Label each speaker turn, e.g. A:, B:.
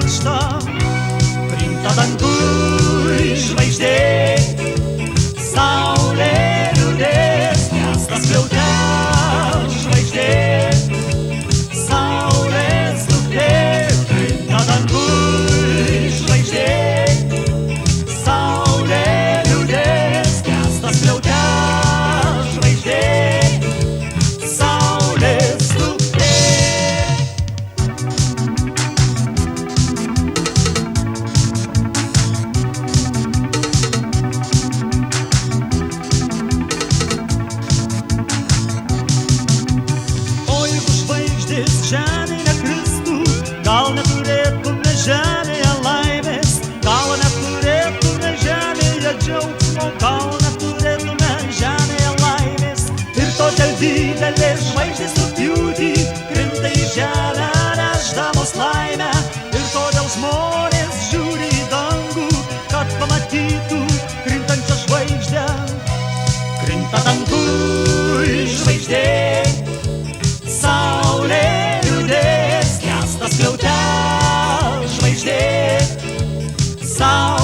A: karšta, krinta danguj žvaigždė, saulė liūdės, miestas skliaute žvaigždė, saulės duktė, krinta danguj žvaigždė, saulė liūdės, miestas skliaute žvaigždė, saulės duktė. Žemėje kristų, gal neturėtume žemėje laimės, gal neturėtume žemėje džiaugsmo, gal neturėtume žemėje laimės. Ir todėl didelės žvaigždės rugpjūtį krinta į žemę, nešdamos laimę. Ir todėl žmonės žiūri į dangų, kad pamatytų krintančią žvaigždę. Krinta danguj žvaigždė, saulė skliaute žvaigždė, saulė